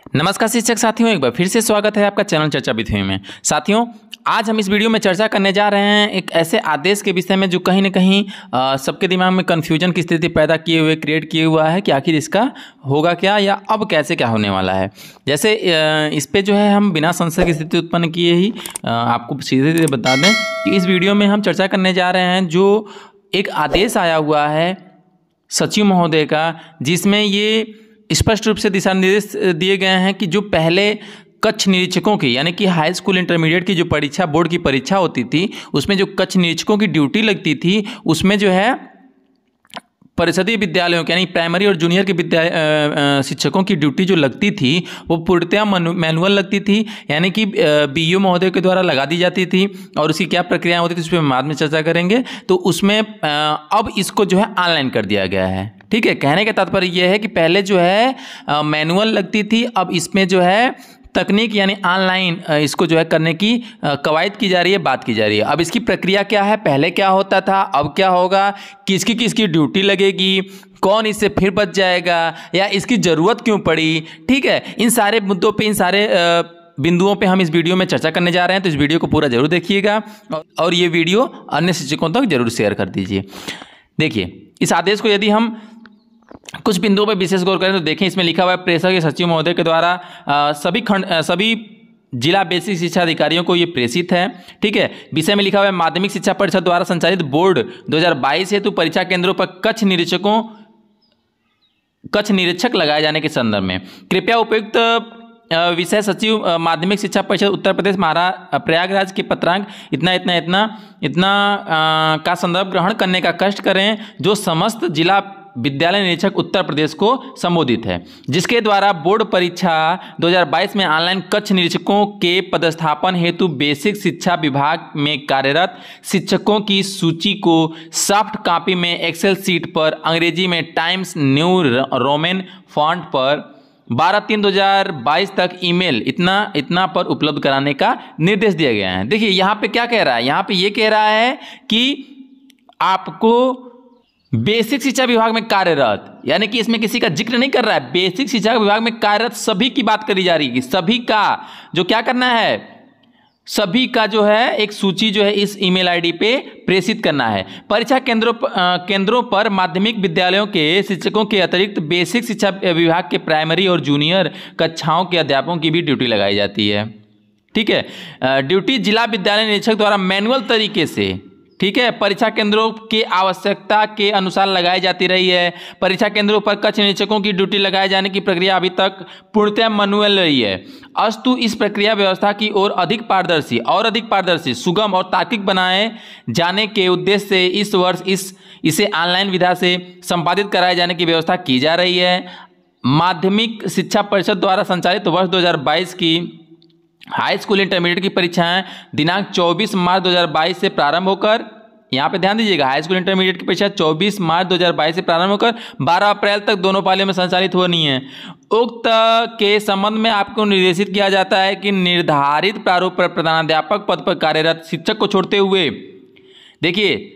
नमस्कार शिक्षक साथियों, एक बार फिर से स्वागत है आपका चैनल चर्चा विधि में। साथियों, आज हम इस वीडियो में चर्चा करने जा रहे हैं एक ऐसे आदेश के विषय में जो कहीं ना कहीं सबके दिमाग में कन्फ्यूजन की स्थिति पैदा क्रिएट किए हुआ है कि आखिर इसका होगा क्या या अब कैसे क्या होने वाला है। जैसे इस पे जो है हम बिना संशय की स्थिति उत्पन्न किए ही आपको सीधे सीधे बता दें कि इस वीडियो में हम चर्चा करने जा रहे हैं जो एक आदेश आया हुआ है सचिव महोदय का, जिसमें ये स्पष्ट रूप से दिशा निर्देश दिए गए हैं कि जो पहले कक्ष निरीक्षकों की यानी कि हाई स्कूल इंटरमीडिएट की जो परीक्षा बोर्ड की परीक्षा होती थी उसमें जो कक्ष निरीक्षकों की ड्यूटी लगती थी उसमें जो है परिषदीय विद्यालयों के यानी प्राइमरी और जूनियर के शिक्षकों की ड्यूटी जो लगती थी वो पूर्णतया मैनुअल लगती थी, यानी कि बीईओ महोदय के द्वारा लगा दी जाती थी। और उसकी क्या प्रक्रिया होती थी उस पर हम बाद में चर्चा करेंगे। तो उसमें अब इसको जो है ऑनलाइन कर दिया गया है। ठीक है, कहने का तात्पर्य यह है कि पहले जो है मैनुअल लगती थी, अब इसमें जो है तकनीक यानी ऑनलाइन इसको जो है करने की कवायद की जा रही है, बात की जा रही है। अब इसकी प्रक्रिया क्या है, पहले क्या होता था, अब क्या होगा, किसकी किसकी ड्यूटी लगेगी, कौन इससे फिर बच जाएगा या इसकी ज़रूरत क्यों पड़ी। ठीक है, इन सारे मुद्दों पे, इन सारे बिंदुओं पे हम इस वीडियो में चर्चा करने जा रहे हैं। तो इस वीडियो को पूरा जरूर देखिएगा और ये वीडियो अन्य शिक्षकों तक जरूर शेयर कर दीजिए। देखिए, इस आदेश को यदि हम कुछ बिंदुओं पर विशेष गौर करें तो देखें, इसमें लिखा हुआ है प्रेषक के सचिव महोदय के द्वारा सभी जिला बेसिक शिक्षा अधिकारियों को ये प्रेषित है। ठीक है, विषय में लिखा हुआ है माध्यमिक शिक्षा परिषद द्वारा संचालित बोर्ड 2022 हेतु परीक्षा केंद्रों पर कक्ष निरीक्षक लगाए जाने के संदर्भ में कृपया उपयुक्त विषय सचिव माध्यमिक शिक्षा परिषद उत्तर प्रदेश प्रयागराज के पत्रांक इतना का संदर्भ ग्रहण करने का कष्ट करें जो समस्त जिला विद्यालय निरीक्षक उत्तर प्रदेश को संबोधित है, जिसके द्वारा बोर्ड परीक्षा 2022 में ऑनलाइन कक्ष निरीक्षकों के पदस्थापन हेतु बेसिक शिक्षा विभाग में कार्यरत शिक्षकों की सूची को सॉफ्ट कॉपी में एक्सेल शीट पर अंग्रेजी में टाइम्स न्यू रोमन फॉन्ट पर 12/3/2022 तक ईमेल इतना पर उपलब्ध कराने का निर्देश दिया गया है। देखिए यहाँ पे क्या कह रहा है, यहाँ पे ये कह रहा है कि आपको बेसिक शिक्षा विभाग में कार्यरत, यानी कि इसमें किसी का जिक्र नहीं कर रहा है, बेसिक शिक्षा विभाग में कार्यरत सभी की बात करी जा रही है कि सभी का जो क्या करना है, सभी का जो है एक सूची जो है इस ईमेल आईडी पे प्रेषित करना है। परीक्षा केंद्रों पर माध्यमिक विद्यालयों के शिक्षकों के अतिरिक्त बेसिक शिक्षा विभाग के प्राइमरी और जूनियर कक्षाओं के अध्यापकों की भी ड्यूटी लगाई जाती है। ठीक है, ड्यूटी जिला विद्यालय निरीक्षक द्वारा मैनुअल तरीके से, ठीक है, परीक्षा केंद्रों की आवश्यकता के अनुसार लगाई जाती रही है। परीक्षा केंद्रों पर कक्ष निरीक्षकों की ड्यूटी लगाए जाने की प्रक्रिया अभी तक पूर्णतः मैनुअल रही है। अस्तु इस प्रक्रिया व्यवस्था की ओर अधिक पारदर्शी, सुगम और तार्किक बनाए जाने के उद्देश्य से इस वर्ष इसे ऑनलाइन विधा से संपादित कराए जाने की व्यवस्था की जा रही है। माध्यमिक शिक्षा परिषद द्वारा संचालित वर्ष 2022 की हाई स्कूल इंटरमीडिएट की परीक्षाएं दिनांक 24 मार्च 2022 से प्रारंभ होकर, यहाँ पे ध्यान दीजिएगा, हाई स्कूल इंटरमीडिएट की परीक्षा 24 मार्च 2022 से प्रारंभ होकर 12 अप्रैल तक दोनों पालियों में संचालित होनी है। उक्त के संबंध में आपको निर्देशित किया जाता है कि निर्धारित प्रारूप पर प्रधानाध्यापक पद पर कार्यरत शिक्षक को छोड़ते हुए, देखिए,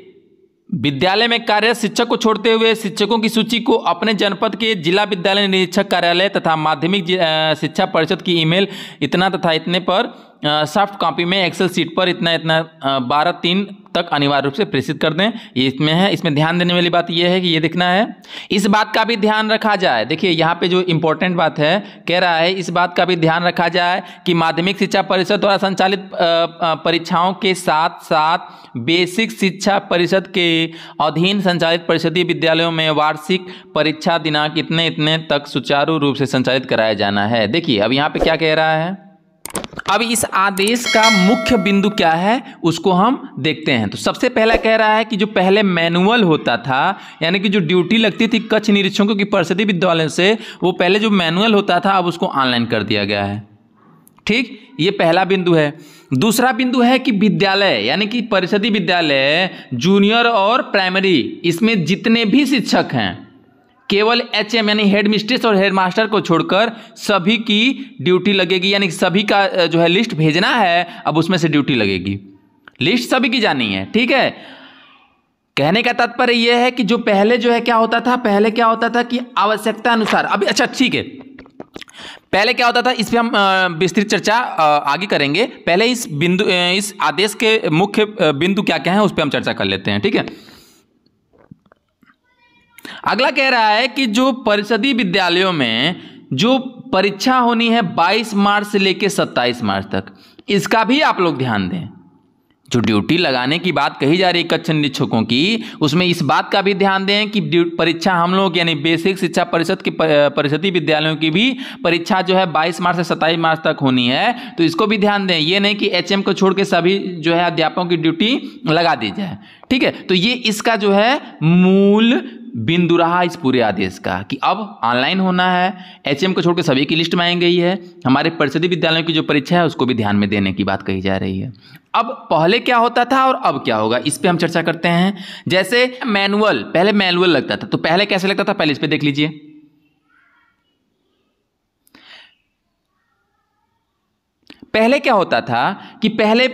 विद्यालय में कार्यरत शिक्षक को छोड़ते हुए शिक्षकों की सूची को अपने जनपद के जिला विद्यालय निरीक्षक कार्यालय तथा माध्यमिक शिक्षा परिषद की ईमेल इतना तथा इतने पर सॉफ्ट कॉपी में एक्सेल शीट पर इतना 12/3 तक अनिवार्य रूप से प्रेषित कर दें। ये इसमें है। इसमें ध्यान देने वाली बात यह है कि ये देखना है, इस बात का भी ध्यान रखा जाए। देखिए यहाँ पे जो इंपॉर्टेंट बात है, कह रहा है इस बात का भी ध्यान रखा जाए कि माध्यमिक शिक्षा परिषद द्वारा संचालित परीक्षाओं के साथ साथ बेसिक शिक्षा परिषद के अधीन संचालित परिषदीय विद्यालयों में वार्षिक परीक्षा दिनांक इतने तक सुचारू रूप से संचालित कराया जाना है। देखिए अब यहाँ पे क्या कह रहा है, अब इस आदेश का मुख्य बिंदु क्या है उसको हम देखते हैं। तो सबसे पहला कह रहा है कि जो पहले मैनुअल होता था, यानी कि जो ड्यूटी लगती थी कक्ष निरीक्षकों की परिषदीय विद्यालय से, वो पहले जो मैनुअल होता था अब उसको ऑनलाइन कर दिया गया है। ठीक, ये पहला बिंदु है। दूसरा बिंदु है कि विद्यालय यानी कि परिषदीय विद्यालय जूनियर और प्राइमरी, इसमें जितने भी शिक्षक हैं केवल HM यानी हेड मिस्ट्रेस और हेड मास्टर को छोड़कर सभी की ड्यूटी लगेगी, यानी सभी का जो है लिस्ट भेजना है, अब उसमें से ड्यूटी लगेगी, लिस्ट सभी की जानी है। ठीक है, कहने का तात्पर्य यह है कि जो पहले जो है क्या होता था, पहले क्या होता था कि आवश्यकता अनुसार, अभी अच्छा ठीक है, पहले क्या होता था, इस पे हम विस्तृत चर्चा आगे करेंगे। पहले इस आदेश के मुख्य बिंदु क्या क्या है उस पे हम चर्चा कर लेते हैं, ठीक है। अगला कह रहा है कि जो परिषदीय विद्यालयों में जो परीक्षा होनी है 22 मार्च से लेकर 27 मार्च तक, इसका भी आप लोग ध्यान दें। जो ड्यूटी लगाने की बात कही जा रही है कक्ष निरीक्षकों की, उसमें इस बात का भी ध्यान दें कि परीक्षा हम लोग यानी बेसिक शिक्षा परिषद के परिषदीय विद्यालयों की भी परीक्षा जो है 22 मार्च से 27 मार्च तक होनी है, तो इसको भी ध्यान दें। ये नहीं कि एचएम को छोड़ के सभी जो है अध्यापकों की ड्यूटी लगा दी जाए, ठीक है। तो ये इसका जो है मूल बिंदु रहा इस पूरे आदेश का कि अब ऑनलाइन होना है, एचएम को छोड़ के सभी की लिस्ट में आई गई है। हमारे परिषदीय विद्यालयों की जो परीक्षा है उसको भी ध्यान में देने की बात कही जा रही है। अब पहले क्या होता था और अब क्या होगा, इस पे हम चर्चा करते हैं। जैसे मैनुअल, पहले मैनुअल लगता था, तो पहले कैसे लगता था, पहले इस पे देख लीजिए। पहले क्या होता था कि पहले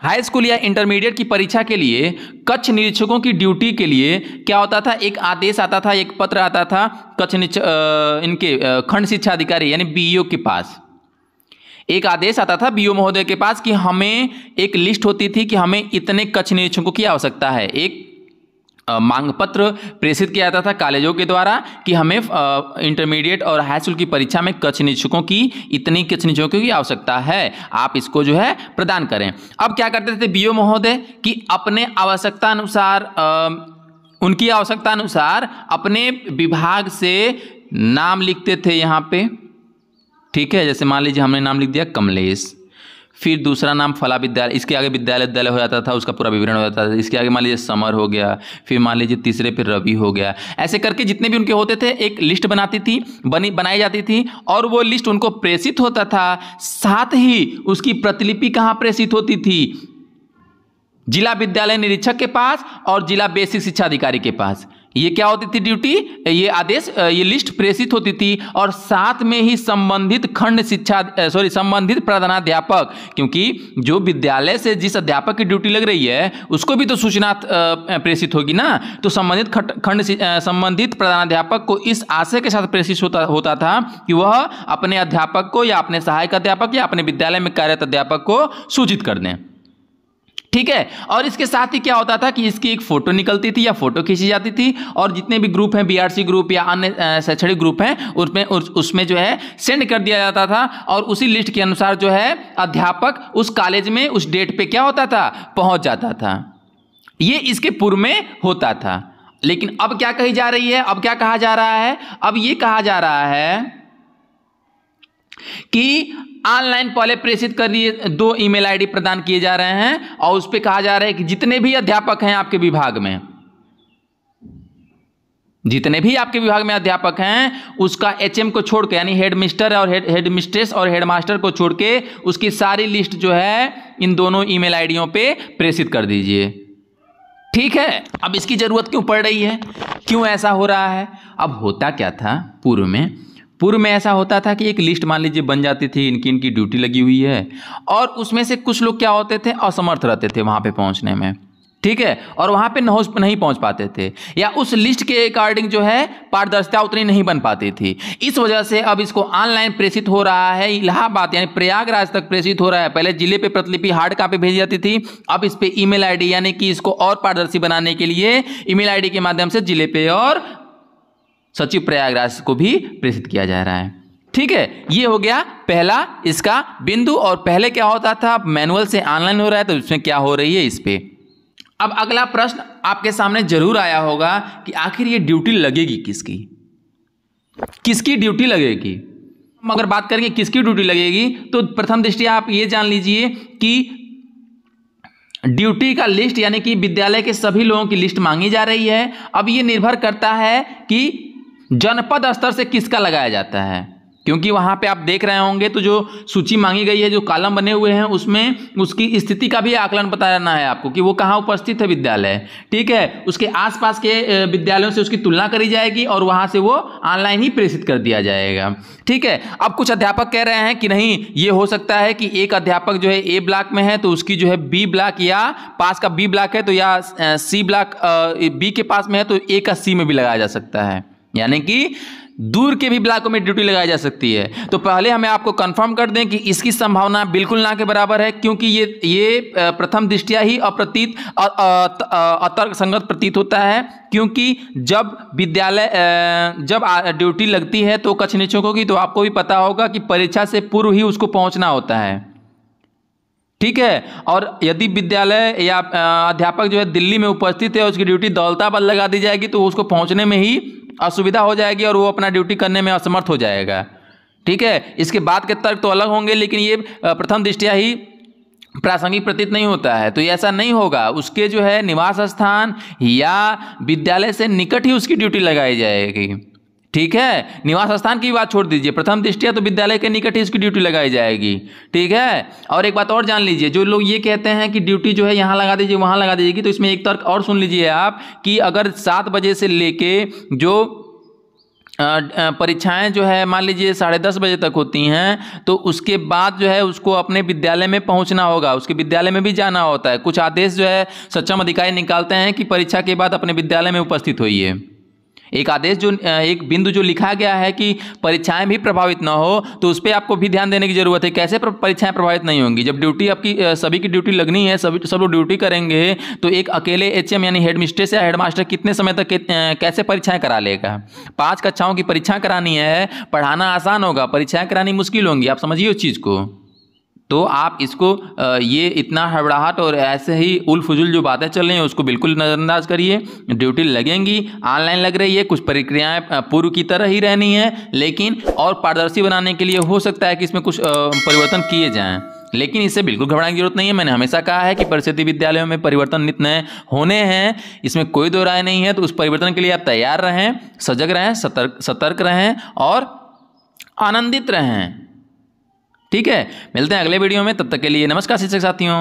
हाई स्कूल या इंटरमीडिएट की परीक्षा के लिए कक्ष निरीक्षकों की ड्यूटी के लिए क्या होता था, एक आदेश आता था, एक पत्र आता था कक्ष इनके खंड शिक्षा अधिकारी यानी बीईओ के पास। एक आदेश आता था बीईओ महोदय के पास कि हमें एक लिस्ट होती थी कि हमें इतने कक्ष निरीक्षकों की आवश्यकता है। एक मांग पत्र प्रेषित किया जाता था कॉलेजों के द्वारा कि हमें इंटरमीडिएट और हाई स्कूल की परीक्षा में कक्ष निरीक्षकों की इतनी कक्ष निरीक्षकों की आवश्यकता है, आप इसको जो है प्रदान करें। अब क्या करते थे बीईओ महोदय कि अपने आवश्यकता अनुसार उनकी आवश्यकता अनुसार अपने विभाग से नाम लिखते थे यहाँ पे, ठीक है। जैसे मान लीजिए हमने नाम लिख दिया कमलेश, फिर दूसरा नाम फला विद्यालय, इसके आगे विद्यालय हो जाता था, उसका पूरा विवरण हो जाता था। इसके आगे मान लीजिए समर हो गया, फिर मान लीजिए तीसरे पे रवि हो गया। ऐसे करके जितने भी उनके होते थे एक लिस्ट बनाई जाती थी और वो लिस्ट उनको प्रेषित होता था। साथ ही उसकी प्रतिलिपि कहाँ प्रेषित होती थी, जिला विद्यालय निरीक्षक के पास और जिला बेसिक शिक्षा अधिकारी के पास। ये क्या होती थी ड्यूटी, ये आदेश, ये लिस्ट प्रेषित होती थी और साथ में ही संबंधित संबंधित प्रधानाध्यापक, क्योंकि जो विद्यालय से जिस अध्यापक की ड्यूटी लग रही है उसको भी तो सूचना प्रेषित होगी ना। तो संबंधित प्रधानाध्यापक को इस आशय के साथ प्रेषित होता था कि वह अपने अध्यापक को या अपने सहायक अध्यापक या अपने विद्यालय में कार्यरत अध्यापक को सूचित कर दें, ठीक है। और इसके साथ ही क्या होता था कि इसकी एक फोटो निकलती थी या फोटो खींची जाती थी और जितने भी ग्रुप हैं, बीआरसी ग्रुप या अन्य शैक्षणिक ग्रुप हैं, उसमें जो है सेंड कर दिया जाता था और उसी लिस्ट के अनुसार जो है अध्यापक उस कॉलेज में उस डेट पे क्या होता था, पहुंच जाता था। ये इसके पूर्व में होता था। लेकिन अब क्या कही जा रही है, अब क्या कहा जा रहा है, अब ये कहा जा रहा है कि ऑनलाइन पहले प्रेषित करिए, 2 ईमेल आईडी प्रदान किए जा रहे हैं और उस पर कहा जा रहा है कि जितने भी अध्यापक हैं आपके विभाग में, जितने भी आपके विभाग में अध्यापक हैं उसका एचएम को छोड़ के यानी हेडमिस्टर और हेडमिस्ट्रेस और हेडमास्टर को छोड़ के उसकी सारी लिस्ट जो है इन दोनों ईमेल आईडियों पे प्रेषित कर दीजिए, ठीक है। अब इसकी जरूरत क्यों पड़ रही है, क्यों ऐसा हो रहा है। अब होता क्या था, पूर्व में ऐसा होता था कि एक लिस्ट मान लीजिए बन जाती थी, इनकी ड्यूटी लगी हुई है और उसमें से कुछ लोग क्या होते थे, असमर्थ रहते थे वहाँ पे पहुँचने में, ठीक है, और वहाँ पे नहीं पहुँच पाते थे या उस लिस्ट के अकॉर्डिंग जो है पारदर्शिता उतनी नहीं बन पाती थी। इस वजह से अब इसको ऑनलाइन प्रेषित हो रहा है, इलाहाबाद यानी प्रयागराज तक प्रेषित हो रहा है। पहले जिले पे प्रतिलिपि हार्ड कॉपी भेजी जाती थी, अब इस पे ईमेल आईडी यानी कि इसको और पारदर्शी बनाने के लिए ईमेल आईडी के माध्यम से जिले पे और सचिव प्रयागराज को भी प्रेषित किया जा रहा है, ठीक है। ये हो गया पहला इसका बिंदु। और पहले क्या होता था, मैनुअल से ऑनलाइन हो रहा है, तो इसमें क्या हो रही है इस पे। अब अगला प्रश्न आपके सामने जरूर आया होगा कि आखिर ये ड्यूटी लगेगी किसकी ड्यूटी लगेगी। अगर बात करेंगे किसकी ड्यूटी लगेगी तो प्रथम दृष्टया आप ये जान लीजिए कि ड्यूटी का लिस्ट यानी कि विद्यालय के सभी लोगों की लिस्ट मांगी जा रही है। अब ये निर्भर करता है कि जनपद स्तर से किसका लगाया जाता है, क्योंकि वहाँ पे आप देख रहे होंगे तो जो सूची मांगी गई है, जो कॉलम बने हुए हैं, उसमें उसकी स्थिति का भी आकलन बताना है आपको कि वो कहाँ उपस्थित है विद्यालय, ठीक है। उसके आसपास के विद्यालयों से उसकी तुलना करी जाएगी और वहाँ से वो ऑनलाइन ही प्रेषित कर दिया जाएगा, ठीक है। अब कुछ अध्यापक कह रहे हैं कि नहीं, ये हो सकता है कि एक अध्यापक जो है ए ब्लॉक में है तो उसकी जो है बी ब्लॉक या पास का बी ब्लॉक है तो या सी ब्लॉक बी के पास में है तो ए का सी में भी लगाया जा सकता है। यानी कि दूर के भी ब्लॉकों में ड्यूटी लगाई जा सकती है। तो पहले हमें आपको कंफर्म कर दें कि इसकी संभावना बिल्कुल ना के बराबर है, क्योंकि ये प्रथम दृष्टया ही अतर्कसंगत प्रतीत होता है। क्योंकि जब जब ड्यूटी लगती है तो कक्ष निरीक्षकों की, तो आपको भी पता होगा कि परीक्षा से पूर्व ही उसको पहुंचना होता है, ठीक है। और यदि विद्यालय या अध्यापक जो है दिल्ली में उपस्थित है, उसकी ड्यूटी दौलताबाद लगा दी जाएगी तो उसको पहुंचने में ही असुविधा हो जाएगी और वो अपना ड्यूटी करने में असमर्थ हो जाएगा, ठीक है। इसके बाद के तर्क तो अलग होंगे, लेकिन ये प्रथम दृष्टया ही प्रासंगिक प्रतीत नहीं होता है। तो ये ऐसा नहीं होगा, उसके जो है निवास स्थान या विद्यालय से निकट ही उसकी ड्यूटी लगाई जाएगी, ठीक है। निवास स्थान की बात छोड़ दीजिए, प्रथम दृष्टया तो विद्यालय के निकट ही इसकी ड्यूटी लगाई जाएगी, ठीक है। और एक बात और जान लीजिए, जो लोग ये कहते हैं कि ड्यूटी जो है यहाँ लगा दीजिए वहाँ लगा दीजिएगी, तो इसमें एक तर्क और सुन लीजिए आप कि अगर 7 बजे से लेके जो परीक्षाएं जो है मान लीजिए 10:30 बजे तक होती हैं, तो उसके बाद जो है उसको अपने विद्यालय में पहुंचना होगा, उसके विद्यालय में भी जाना होता है। कुछ आदेश जो है सक्षम अधिकारी निकालते हैं कि परीक्षा के बाद अपने विद्यालय में उपस्थित होइए। एक आदेश जो एक बिंदु जो लिखा गया है कि परीक्षाएं भी प्रभावित ना हो, तो उस पर आपको भी ध्यान देने की जरूरत है। कैसे परीक्षाएं प्रभावित नहीं होंगी? जब ड्यूटी आपकी सभी की ड्यूटी लगनी है, सब लोग ड्यूटी करेंगे, तो एक अकेले एचएम यानी हेड मिस्ट्रेस या हेडमास्टर कितने समय तक कैसे परीक्षाएं करा लेगा? 5 कक्षाओं की परीक्षा करानी है, पढ़ाना आसान होगा, परीक्षाएं करानी मुश्किल होंगी। आप समझिए उस चीज़ को। तो आप इसको ये इतना हड़बड़ाहट और ऐसे ही उल फुजुल जो बातें चल रही हैं उसको बिल्कुल नज़रअंदाज करिए। ड्यूटी लगेंगी, ऑनलाइन लग रही है, कुछ प्रक्रियाएं पूर्व की तरह ही रहनी है, लेकिन और पारदर्शी बनाने के लिए हो सकता है कि इसमें कुछ परिवर्तन किए जाएं, लेकिन इससे बिल्कुल घबराने की जरूरत नहीं है। मैंने हमेशा कहा है कि परिषदीय विद्यालयों में परिवर्तन नित्य नए होने हैं, इसमें कोई दो राय नहीं है। तो उस परिवर्तन के लिए आप तैयार रहें, सजग रहें, सतर्क रहें और आनंदित रहें, ठीक है। मिलते हैं अगले वीडियो में, तब तक के लिए नमस्कार शिक्षक साथियों।